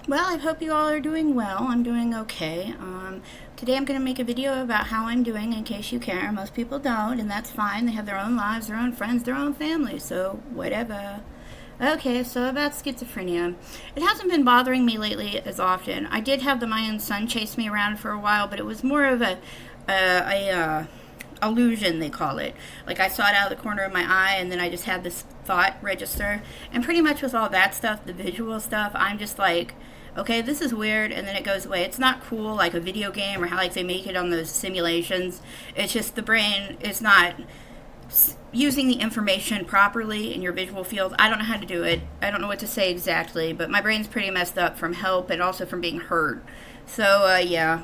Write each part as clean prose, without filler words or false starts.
Well, I hope you all are doing well. I'm doing okay. Today I'm going to make a video about how I'm doing in case you care. Most people don't, and that's fine. They have their own lives, their own friends, their own families, so whatever. Okay, so about schizophrenia. It hasn't been bothering me lately as often. I did have the Mayan sun chase me around for a while, but it was more of a illusion, they call it. Like I saw it out of the corner of my eye, and then I just had this thought register. And pretty much with all that stuff, the visual stuff, I'm just like, okay, this is weird, and then it goes away. It's not cool like a video game or how like they make it on those simulations. It's just the brain is not using the information properly in your visual field. I don't know how to do it. I don't know what to say exactly, but my brain's pretty messed up from help and also from being hurt. So, yeah.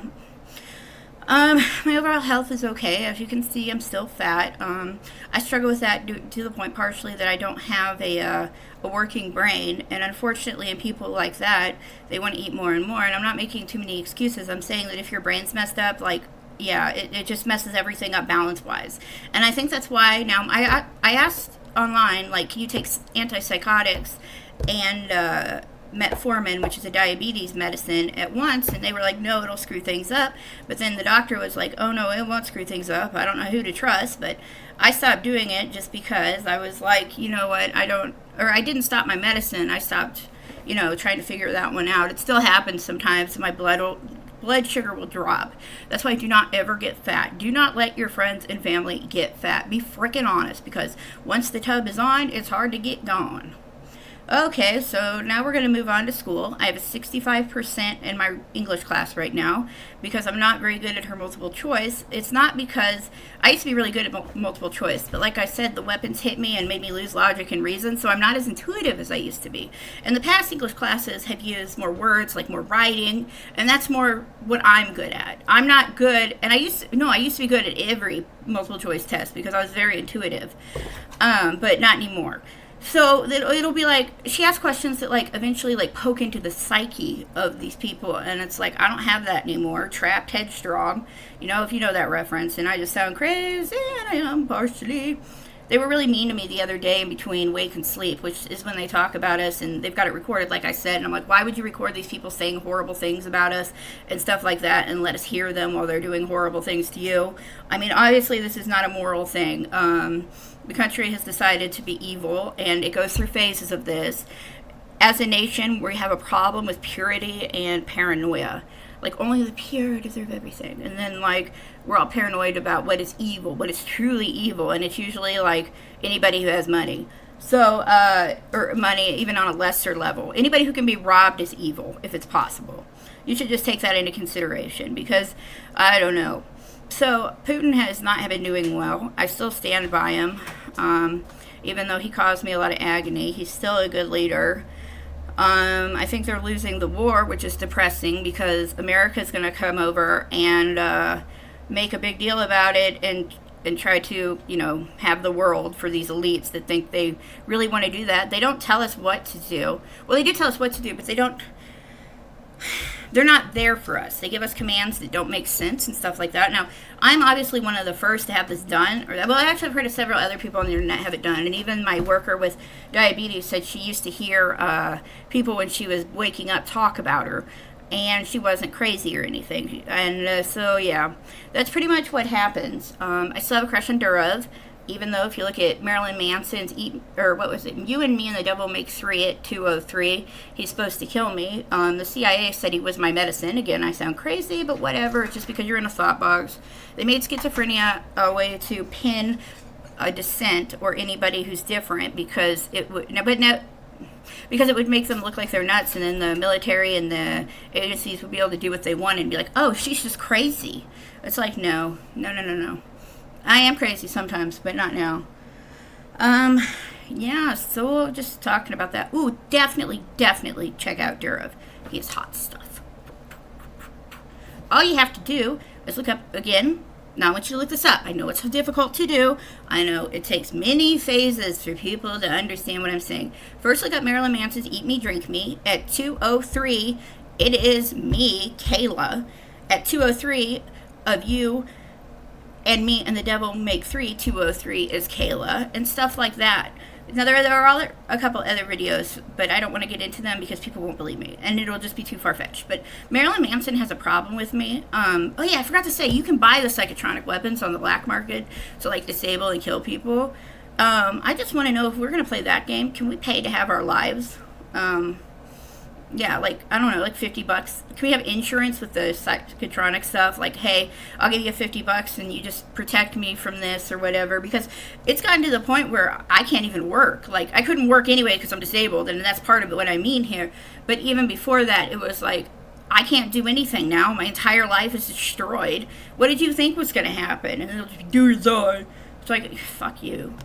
My overall health is okay. As you can see, I'm still fat. I struggle with that to the point partially that I don't have a working brain, and unfortunately in people like that, they want to eat more and more, and I'm not making too many excuses. I'm saying that if your brain's messed up, like, yeah, it just messes everything up balance-wise. And I think that's why now, I asked online, like, can you take antipsychotics and metformin, which is a diabetes medicine, at once, and they were like, no, it'll screw things up. But then the doctor was like, oh no, it won't screw things up. I don't know who to trust. But I stopped doing it just because I was like, you know what, I didn't stop my medicine. I stopped, trying to figure that one out. It still happens sometimes. My blood sugar will drop. That's why do not ever get fat. Do not let your friends and family get fat. Be freaking honest, because once the tub is on, it's hard to get gone. Okay, so now we're going to move on to school. I have a 65% in my English class right now because I'm not very good at her multiple choice. It's not because I used to be really good at multiple choice, but like I said, the weapons hit me and made me lose logic and reason, so I'm not as intuitive as I used to be. In the past, English classes have used more words, like more writing, and that's more what I'm good at. I'm not good, and I used to be good at every multiple choice test because I was very intuitive, but not anymore. So it'll be like, she asks questions that like eventually like poke into the psyche of these people, and it's like, I don't have that anymore. Trapped, headstrong, if you know that reference, and I just sound crazy, and I am partially. They were really mean to me the other day in between wake and sleep, which is when they talk about us, and they've got it recorded, like I said, and I'm like, why would you record these people saying horrible things about us and stuff like that and let us hear them while they're doing horrible things to you? I mean, obviously this is not a moral thing. The country has decided to be evil, and it goes through phases of this. As a nation, we have a problem with purity and paranoia. Like, only the pure deserve everything. And then, like, we're all paranoid about what is evil, what is truly evil. And it's usually, like, anybody who has money. So, or money, even on a lesser level. Anybody who can be robbed is evil, if it's possible. You should just take that into consideration, because, I don't know. So, Putin has not been doing well. I still stand by him. Even though he caused me a lot of agony, he's still a good leader. I think they're losing the war, which is depressing because America's going to come over and make a big deal about it and try to, have the world for these elites that think they really want to do that. They don't tell us what to do. Well, they do tell us what to do, but they're not there for us. They give us commands that don't make sense and stuff like that. Now, I'm obviously one of the first to have this done. I've heard of several other people on the internet have it done. And even my worker with diabetes said she used to hear people when she was waking up talk about her. And she wasn't crazy or anything. And so, yeah, that's pretty much what happens. I still have a crush on Durov. Even though if you look at Marilyn Manson's You and Me and the Devil Make Three at 2:03, he's supposed to kill me. The CIA said he was my medicine. Again, I sound crazy, but whatever. It's just because you're in a thought box. They made schizophrenia a way to pin a dissent or anybody who's different because it would make them look like they're nuts, and then the military and the agencies would be able to do what they want and be like, oh, she's just crazy. It's like, no. I am crazy sometimes, but not now. Yeah, so just talking about that. Ooh, definitely check out Durov. He has hot stuff. All you have to do is look up, again, now I want you to look this up. I know it's difficult to do. I know it takes many phases for people to understand what I'm saying. First, look up Marilyn Manson's Eat Me, Drink Me. At 2:03, it is me, Kayla. At 2:03 of you and Me and the Devil Make Three, 2:03 is Kayla, and stuff like that. Now, there are a couple other videos, but I don't want to get into them because people won't believe me, and it'll just be too far-fetched. But Marilyn Manson has a problem with me. Oh, yeah, I forgot to say, you can buy the psychotronic weapons on the black market to, like, disable and kill people. I just want to know, if we're going to play that game, can we pay to have our lives? Yeah, like, I don't know, like $50. Can we have insurance with the psychotronic stuff? Like, hey, I'll give you $50 and you just protect me from this or whatever. Because it's gotten to the point where I can't even work. Like, I couldn't work anyway because I'm disabled, and that's part of what I mean here. But even before that, it was like, I can't do anything now. My entire life is destroyed. What did you think was going to happen? And it'll just be, do or die. It's like, fuck you.